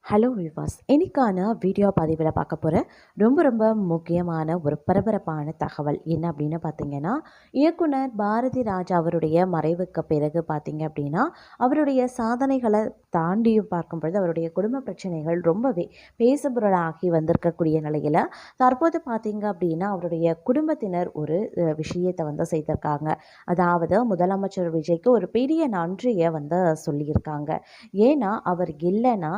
Hello விவாஸ், இன்னைக்கான video பதிவில் பார்க்க போகிற ரொம்ப முக்கியமான ஒரு பரபரப்பான தகவல் என்ன அப்படின்னு பார்த்தீங்கன்னா, இயக்குனர் பாரதி ராஜா அவருடைய மறைவுக்கு பிறகு பார்த்தீங்க அப்படின்னா, அவருடைய சாதனைகளை தாண்டியும் பார்க்கும் பொழுது அவருடைய குடும்ப பிரச்சனைகள் ரொம்பவே பேசுபொருளாகி வந்திருக்கக்கூடிய நிலையில் தற்போது பார்த்தீங்க அப்படின்னா அவருடைய குடும்பத்தினர் ஒரு விஷயத்தை செய்திருக்காங்க. அதாவது முதலமைச்சர் விஜய்க்கு ஒரு பெரிய நன்றியை சொல்லியிருக்காங்க. ஏன்னா அவர் இல்லைன்னா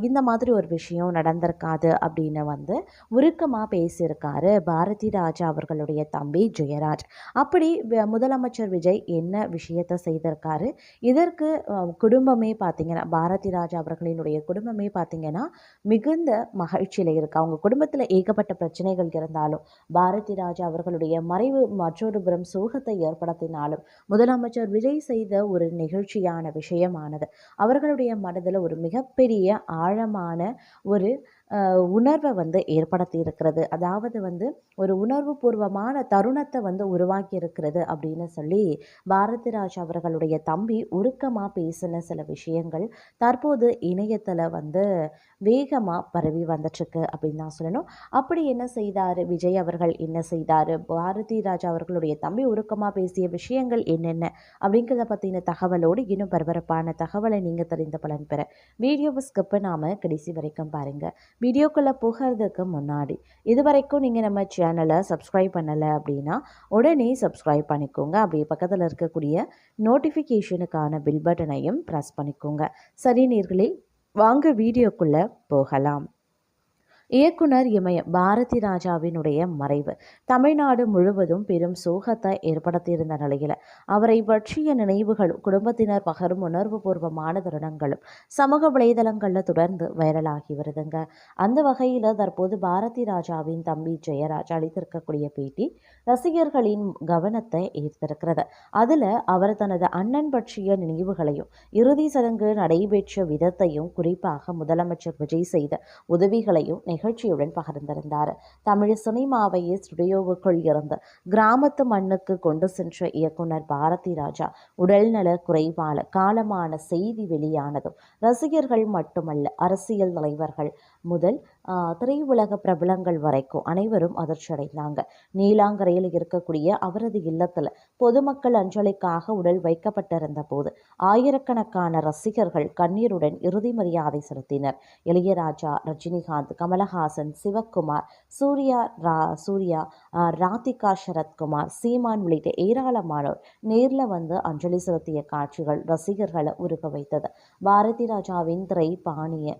இந்த மாதிரி ஒரு விஷயம் நடந்திருக்காது அப்படின்னு உருக்கமாக பேசியிருக்காரு பாரதி ராஜா அவர்களுடைய தம்பி ஜெயராஜ். அப்படி முதலமைச்சர் விஜய் என்ன விஷயத்தை செய்திருக்காரு, இதற்கு குடும்பமே பார்த்திங்கன்னா பாரதி ராஜா அவர்களினுடைய குடும்பமே பார்த்திங்கன்னா மிகுந்த மகிழ்ச்சியில் இருக்குது. அவங்க குடும்பத்தில் ஏகப்பட்ட பிரச்சனைகள் இருந்தாலும் பாரதி ராஜா அவர்களுடைய மறைவு மற்றொரு புறம் சோகத்தை ஏற்படுத்தினாலும் முதலமைச்சர் விஜய் செய்த ஒரு நிகழ்ச்சியான விஷயமானது அவர்களுடைய மனதில் ஒரு மிகப்பெரிய ஆழமான ஒரு உணர்வை ஏற்படுத்தி இருக்கிறது. அதாவது ஒரு உணர்வு பூர்வமான தருணத்தை உருவாக்கி இருக்கிறது அப்படின்னு சொல்லி பாரதி ராஜா அவர்களுடைய தம்பி உருக்கமாக பேசின சில விஷயங்கள் தற்போது இணையத்தில் வேகமாக பரவி வந்துட்டுருக்கு அப்படின்னு தான் சொல்லணும். அப்படி என்ன செய்தார் விஜய் அவர்கள், என்ன செய்தார் பாரதி ராஜா அவர்களுடைய தம்பி உருக்கமாக பேசிய விஷயங்கள் என்னென்ன அப்படிங்கிறத பற்றின தகவலோடு இன்னும் பரபரப்பான தகவலை நீங்கள் தெரிந்து பலன் பெற வீடியோவை ஸ்கிப் பண்ணாமல் கடைசி வரைக்கும் பாருங்கள். வீடியோக்குள்ளே போகிறதுக்கு முன்னாடி இது வரைக்கும் நீங்கள் நம்ம சேனலை சப்ஸ்கிரைப் பண்ணலை அப்படின்னா உடனே சப்ஸ்கிரைப் பண்ணிக்கோங்க. அப்படியே பக்கத்தில் இருக்கக்கூடிய நோட்டிஃபிகேஷனுக்கான பில் பட்டனையும் ப்ரெஸ் பண்ணிக்கோங்க. சரி நேயர்களே, வாங்க வீடியோக்குள்ளே போகலாம். இயக்குனர் இமய பாரதி ராஜாவினுடைய மறைவு தமிழ்நாடு முழுவதும் பெரும் சோகத்தை ஏற்படுத்தியிருந்த நிலையில் அவரை பற்றிய நினைவுகள் குடும்பத்தினர் பகரும் உணர்வுபூர்வமான தருணங்களும் சமூக வலைதளங்களில் தொடர்ந்து வைரலாகி வருதுங்க. அந்த வகையில் தற்போது பாரதி ராஜாவின் தம்பி ஜெயராஜ் அளித்திருக்கக்கூடிய பேட்டி ரசிகர்களின் கவனத்தை ஈர்த்திருக்கிறது. அதில் அவர் தனது அண்ணன் பற்றிய நினைவுகளையும் இறுதி சடங்கு நடைபெற்ற விதத்தையும் குறிப்பாக முதலமைச்சர் விஜய் செய்த உதவிகளையும் நிகழ்ச்சியுடன் பகிர்ந்திருந்தார். தமிழ் சினிமாவையே ஸ்டுடியோவுக்குள் இருந்து கிராமத்து மண்ணுக்கு கொண்டு சென்ற இயக்குனர் பாரதி ராஜா உடல்நல குறைவால காலமான செய்தி வெளியானதும் ரசிகர்கள் மட்டுமல்ல, அரசியல் தலைவர்கள் முதல் திரையுலக பிரபலங்கள் வரைக்கும் அனைவரும் அதிர்ச்சியடைந்தாங்க. நீலாங்கரையில் இருக்கக்கூடிய அவரது இல்லத்தில் பொதுமக்கள் அஞ்சலிக்காக உடல் வைக்கப்பட்டிருந்த போது ஆயிரக்கணக்கான ரசிகர்கள் கண்ணீருடன் இறுதி மரியாதை செலுத்தினர். இளையராஜா, ரஜினிகாந்த், கமலஹாசன், சிவக்குமார், சூர்யா, ராதிகா சரத்குமார், சீமான் உள்ளிட்ட ஏராளமானோர் நேரில் அஞ்சலி செலுத்திய காட்சிகள் ரசிகர்களை உருக வைத்தது. பாரதி ராஜாவின் திரை பாணியை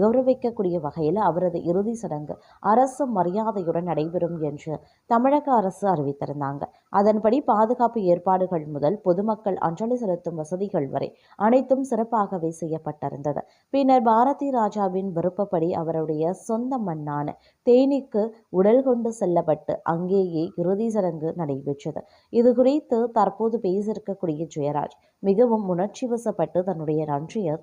கௌரவிக்கக்கூடிய வகையில் அவரது இறுதி சடங்கு அரசு மரியாதையுடன் நடைபெறும் என்று தமிழக அரசு அறிவித்திருந்தாங்க. அதன்படி பாதுகாப்பு ஏற்பாடுகள் முதல் பொதுமக்கள் அஞ்சலி செலுத்தும் வசதிகள் வரை அனைத்தும் சிறப்பாகவே செய்யப்பட்டிருந்தது. பின்னர் பாரதி ராஜாவின் விருப்பப்படி அவருடைய சொந்த மண்ணான தேனிக்கு உடல் கொண்டு செல்லப்பட்டு அங்கேயே இறுதி சடங்கு நடைபெற்றது. இது குறித்து தற்போது பேசியிருக்கக்கூடிய ஜெயராஜ் மிகவும் உணர்ச்சி வசப்பட்டு தன்னுடைய நன்றியை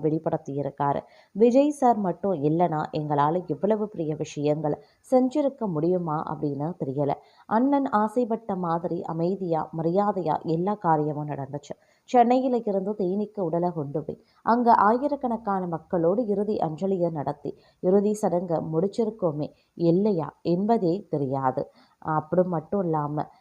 வெளிப்படுத்தியிருக்காரு. விஜய் சார் மட்டும் இல்லைனா எங்களால் இவ்வளவு பெரிய விஷயங்களை செஞ்சிருக்க முடியுமா அப்படின்னு தெரியல. அண்ணன் ஆசைப்பட்ட மாதிரி அமைதியா மரியாதையா எல்லா காரியமும் நடந்துச்சு. சென்னையில் இருந்து தேனிக்கு உடலை கொண்டு போய் அங்கே ஆயிரக்கணக்கான மக்களோடு இறுதி அஞ்சலியை நடத்தி இறுதி சடங்கை முடிச்சிருக்கோமே இல்லையா என்பதே தெரியாது. அப்படி மட்டும் இல்லாமல்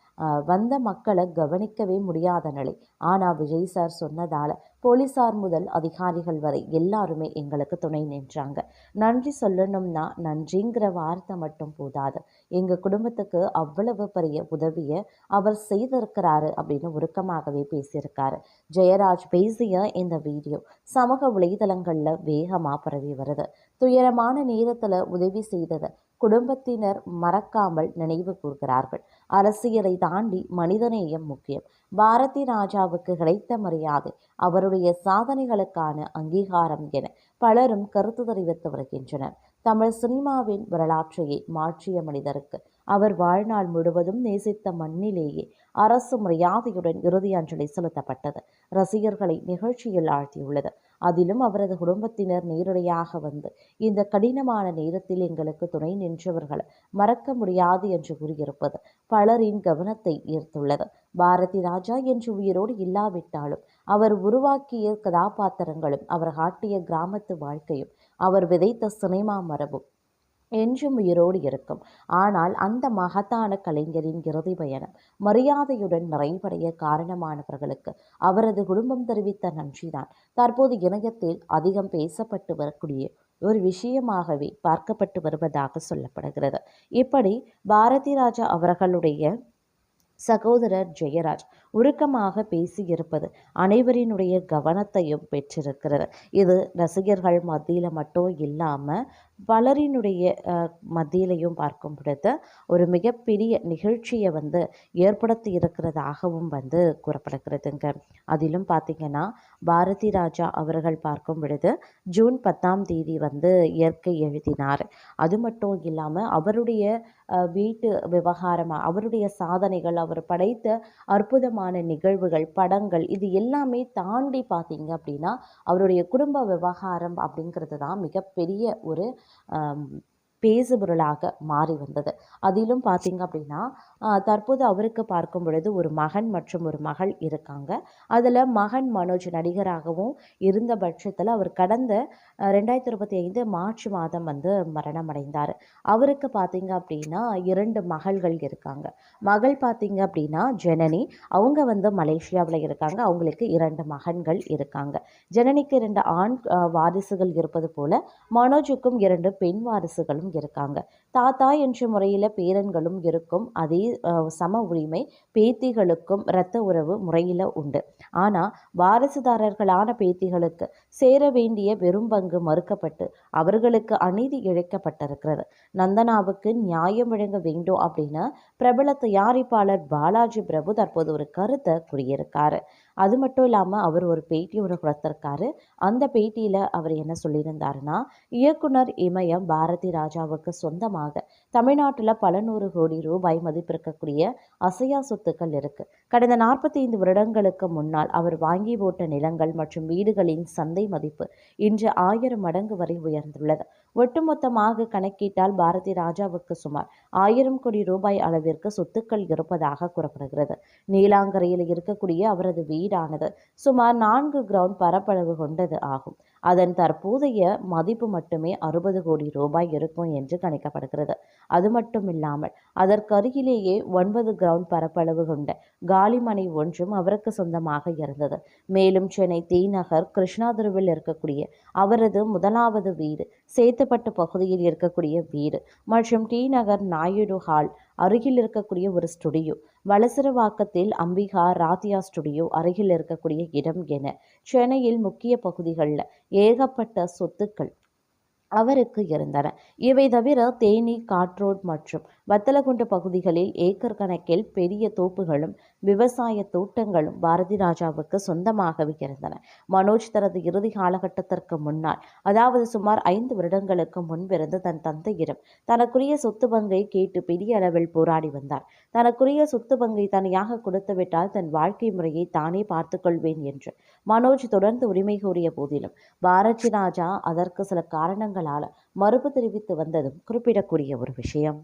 வந்த மக்களை கவனிக்கவே முடியாத நிலை. ஆனால் விஜய் சார் சொன்னதால் போலீசார் முதல் அதிகாரிகள் வரை எல்லாருமே எங்களுக்கு துணை நின்றாங்க. நன்றி சொல்லணும்னா நன்றிங்கிற வார்த்தை மட்டும் போதாது, எங்கள் குடும்பத்துக்கு அவ்வளவு பெரிய உதவியை அவர் செய்திருக்கிறாரு அப்படின்னு உருக்கமாகவே பேசியிருக்காரு. ஜெயராஜ் பேசிய இந்த வீடியோ சமூக வலைதளங்களில் வேகமாக பரவி வருது. துயரமான நேரத்தில் உதவி செய்ததை குடும்பத்தினர் மறக்காமல் நினைவு கூர்கிறார்கள். அரசியலை தாண்டி மனிதநேயம் முக்கியம். பாரதி ராஜாவுக்கு கிடைத்த மரியாதை அவருடைய சாதனைகளுக்கான அங்கீகாரம் என பலரும் கருத்து தெரிவித்து வருகின்றனர். தமிழ் சினிமாவின் வரலாற்றையே மாற்றிய மனிதருக்கு அவர் வாழ்நாள் முழுவதும் நேசித்த மண்ணிலேயே அரசு மரியாதையுடன் இறுதி அஞ்சலி செலுத்தப்பட்டது ரசிகர்களை நிகழ்ச்சியில் ஆழ்த்தியுள்ளது. அதிலும் அவரது குடும்பத்தினர் நேரடியாக வந்து இந்த கடினமான நேரத்தில் எங்களுக்கு துணை நின்றவர்களை மறக்க முடியாது என்று கூறியிருப்பது பலரின் கவனத்தை ஈர்த்துள்ளது. பாரதி ராஜா என்று உயிரோடு இல்லாவிட்டாலும் அவர் உருவாக்கிய கதாபாத்திரங்களும் அவர் காட்டிய கிராமத்து வாழ்க்கையும் அவர் விதைத்த சினிமா மரபும் என்றும் உயிரோடு இருக்கும். ஆனால் அந்த மகத்தான கலைஞரின் இறுதி பயணம் மரியாதையுடன் நிறைவடைய காரணமானவர்களுக்கு அவரது குடும்பம் தெரிவித்த நன்றிதான் தற்போது இணையத்தில் அதிகம் பேசப்பட்டு வரக்கூடிய ஒரு விஷயமாகவே பார்க்கப்பட்டு வருவதாக சொல்லப்படுகிறது. இப்படி பாரதி ராஜா அவர்களுடைய சகோதரர் ஜெயராஜ் உருக்கமாக பேசியிருப்பது அனைவரினுடைய கவனத்தையும் பெற்றிருக்கிறது. இது ரசிகர்கள் மத்தியில் மட்டும் இல்லாமல் பலரினுடைய மத்தியிலையும் பார்க்கும் பொழுது ஒரு மிகப்பெரிய நிகழ்ச்சியை வந்து ஏற்படுத்தி இருக்கிறதாகவும் வந்து கூறப்படுகிறதுங்க. அதிலும் பார்த்திங்கன்னா பாரதி ராஜா அவர்கள் பார்க்கும் பொழுது ஜூன் 10ஆம் தேதி வந்து இயற்கை எழுதினார். அது மட்டும் இல்லாமல் அவருடைய வீட்டு விவகாரமாக அவருடைய சாதனைகள் அவர் படைத்த அற்புதமான நிகழ்வுகள் படங்கள் இது எல்லாமே தாண்டி பார்த்தீங்க அப்படின்னா அவருடைய குடும்ப விவகாரம் அப்படிங்கிறது தான் மிகப்பெரிய ஒரு பேசுபொருளாக மாறி வந்தது. அதிலும் பார்த்தீங்க அப்படின்னா தற்போது அவருக்கு பார்க்கும் பொழுது ஒரு மகன் மற்றும் ஒரு மகள் இருக்காங்க. அதில் மகன் மனோஜ் நடிகராகவும் இருந்த பட்சத்தில் அவர் கடந்த 2025 மார்ச் மாதம் வந்து மரணம் அடைந்தார். அவருக்கு பார்த்தீங்க அப்படின்னா 2 மகள்கள் இருக்காங்க. மகள் பார்த்தீங்க அப்படின்னா ஜனனி, அவங்க வந்து மலேசியாவில் இருக்காங்க. அவங்களுக்கு 2 மகன்கள் இருக்காங்க. ஜனனிக்கு 2 ஆண் வாரிசுகள் இருப்பது போல மனோஜுக்கும் 2 பெண் வாரிசுகளும் இருக்காங்க. தாத்தா என்ற முறையில் பேரன்களும் இருக்கும். அதே சம உரிமை பேத்திகளுக்கும் இரத்த உறவு முறையில் உண்டு. ஆனால் வாரிசுதாரர்களான பேத்திகளுக்கு சேர வேண்டிய வெறும் பங்கு மறுக்கப்பட்டு அவர்களுக்கு அநீதி இழைக்கப்பட்டிருக்கிறது. நந்தனாவுக்கு நியாயம் வழங்க வேண்டும் அப்படின்னு பிரபல தயாரிப்பாளர் பாலாஜி பிரபு தற்போது ஒரு கருத்தை கூறியிருக்காரு. அது மட்டும் இல்லாமல் அவர் ஒரு பேட்டி ஒன்று கொடுத்திருக்காரு. அந்த பேட்டியில் அவர் என்ன சொல்லியிருந்தாருன்னா, இயக்குனர் இமயம் பாரதி ராஜாவுக்கு சொந்தமாக தமிழ்நாட்டில் பல 100 கோடி ரூபாய் மதிப்பிருக்கக்கூடிய அசையா சொத்துக்கள் இருக்கு. கடந்த 45 வருடங்களுக்கு முன்னால் அவர் வாங்கி போட்ட நிலங்கள் மற்றும் வீடுகளின் சந்தை மதிப்பு இன்று 1000 மடங்கு வரை உயர்ந்துள்ளது. ஒட்டுமொத்தமாக கணக்கிட்டால் பாரதி ராஜாவுக்கு சுமார் 1000 கோடி ரூபாய் அளவிற்கு சொத்துக்கள் இருப்பதாக கூறப்படுகிறது. நீலாங்கரையில் இருக்கக்கூடிய அவரது வீடானது சுமார் 4 கிரவுண்ட் பரப்பளவு கொண்டது ஆகும். அதன் தற்போதைய மதிப்பு மட்டுமே 60 கோடி ரூபாய் இருக்கும் என்று கணிக்கப்படுகிறது. அது மட்டும் இல்லாமல் அதற்கு அருகிலேயே 9 கிரவுண்ட் பரப்பளவு கொண்ட காலிமனை ஒன்றும் அவருக்கு சொந்தமாக இருந்தது. மேலும் சென்னை தீநகர் கிருஷ்ணாதுருவில் இருக்கக்கூடிய அவரது முதலாவது வீடு, சேத்துப்பட்டு பகுதியில் இருக்கக்கூடிய வீடு மற்றும் டி நகர் நாயுடு ஹால் அருகில் இருக்கக்கூடிய ஒரு ஸ்டுடியோ, வலசரவாக்கத்தில் அம்பிகா ராதியா ஸ்டுடியோ அருகில் இருக்கக்கூடிய இடம் என சென்னையில் முக்கிய பகுதிகளில் ஏகப்பட்ட சொத்துக்கள் அவருக்கு இருந்தன. இவை தவிர தேனி, காட்ரோட் மற்றும் வத்தலகுண்டு பகுதிகளில் ஏக்கர் கணக்கில் பெரிய தோப்புகளும் விவசாய தோட்டங்களும் பாரதி ராஜாவுக்கு சொந்தமாகவே இருந்தன. மனோஜ் தனது இறுதி காலகட்டத்திற்கு முன்னால், அதாவது சுமார் 5 வருடங்களுக்கு முன்பிருந்து தன் தந்தையிடம் தனக்குரிய சொத்து பங்கை கேட்டு பெரிய அளவில் போராடி வந்தார். தனக்குரிய சொத்து பங்கை தனியாக கொடுத்துவிட்டால் தன் வாழ்க்கை முறையை தானே பார்த்துக்கொள்வேன் என்று மனோஜ் தொடர்ந்து உரிமை கோரிய போதிலும் பாரதி ராஜா அதற்கு சில காரணங்களால் மறுப்பு தெரிவித்து வந்ததும் குறிப்பிடக்கூடிய ஒரு விஷயம்.